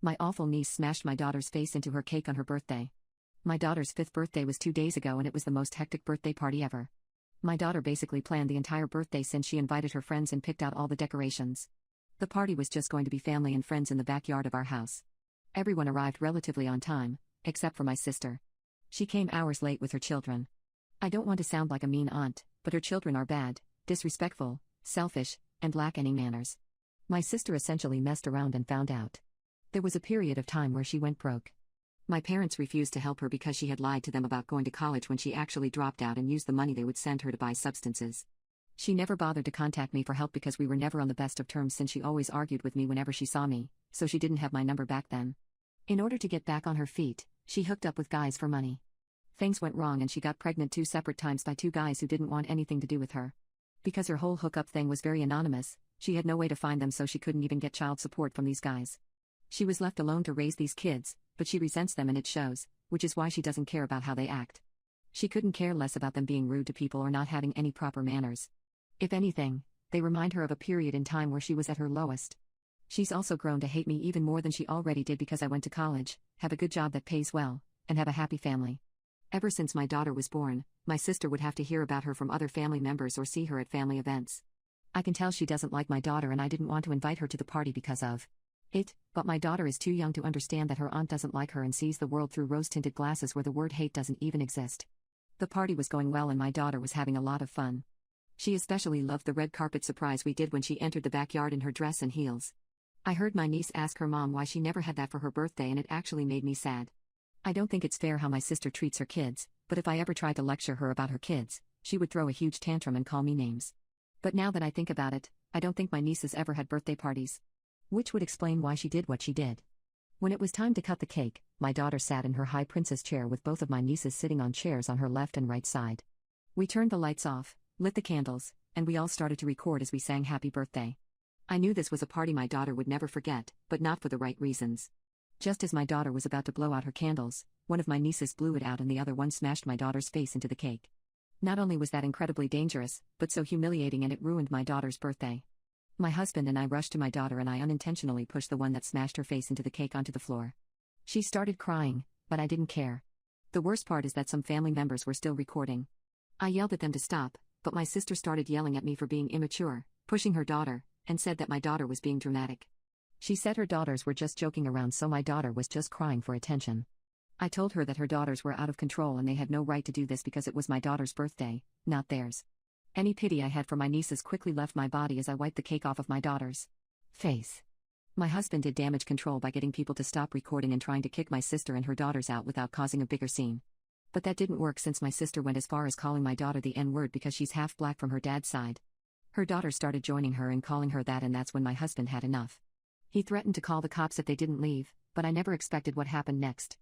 My awful niece smashed my daughter's face into her cake on her birthday. My daughter's 5th birthday was 2 days ago and it was the most hectic birthday party ever. My daughter basically planned the entire birthday since she invited her friends and picked out all the decorations. The party was just going to be family and friends in the backyard of our house. Everyone arrived relatively on time, except for my sister. She came hours late with her children. I don't want to sound like a mean aunt, but her children are bad, disrespectful, selfish, and lack any manners. My sister essentially messed around and found out. There was a period of time where she went broke. My parents refused to help her because she had lied to them about going to college when she actually dropped out and used the money they would send her to buy substances. She never bothered to contact me for help because we were never on the best of terms since she always argued with me whenever she saw me, so she didn't have my number back then. In order to get back on her feet, she hooked up with guys for money. Things went wrong and she got pregnant 2 separate times by 2 guys who didn't want anything to do with her. Because her whole hookup thing was very anonymous, she had no way to find them, so she couldn't even get child support from these guys. She was left alone to raise these kids, but she resents them and it shows, which is why she doesn't care about how they act. She couldn't care less about them being rude to people or not having any proper manners. If anything, they remind her of a period in time where she was at her lowest. She's also grown to hate me even more than she already did because I went to college, have a good job that pays well, and have a happy family. Ever since my daughter was born, my sister would have to hear about her from other family members or see her at family events. I can tell she doesn't like my daughter and I didn't want to invite her to the party because of it, but my daughter is too young to understand that her aunt doesn't like her and sees the world through rose-tinted glasses where the word hate doesn't even exist. The party was going well and my daughter was having a lot of fun. She especially loved the red carpet surprise we did when she entered the backyard in her dress and heels. I heard my niece ask her mom why she never had that for her birthday and it actually made me sad. I don't think it's fair how my sister treats her kids, but if I ever tried to lecture her about her kids, she would throw a huge tantrum and call me names. But now that I think about it, I don't think my nieces ever had birthday parties. Which would explain why she did what she did. When it was time to cut the cake, my daughter sat in her high princess chair with both of my nieces sitting on chairs on her left and right side. We turned the lights off, lit the candles, and we all started to record as we sang happy birthday. I knew this was a party my daughter would never forget, but not for the right reasons. Just as my daughter was about to blow out her candles, one of my nieces blew it out and the other one smashed my daughter's face into the cake. Not only was that incredibly dangerous, but so humiliating and it ruined my daughter's birthday. My husband and I rushed to my daughter and I unintentionally pushed the one that smashed her face into the cake onto the floor. She started crying, but I didn't care. The worst part is that some family members were still recording. I yelled at them to stop, but my sister started yelling at me for being immature, pushing her daughter, and said that my daughter was being dramatic. She said her daughters were just joking around, so my daughter was just crying for attention. I told her that her daughters were out of control and they had no right to do this because it was my daughter's birthday, not theirs. Any pity I had for my nieces quickly left my body as I wiped the cake off of my daughter's face. My husband did damage control by getting people to stop recording and trying to kick my sister and her daughters out without causing a bigger scene. But that didn't work since my sister went as far as calling my daughter the N-word because she's half black from her dad's side. Her daughter started joining her and calling her that, and that's when my husband had enough. He threatened to call the cops if they didn't leave, but I never expected what happened next.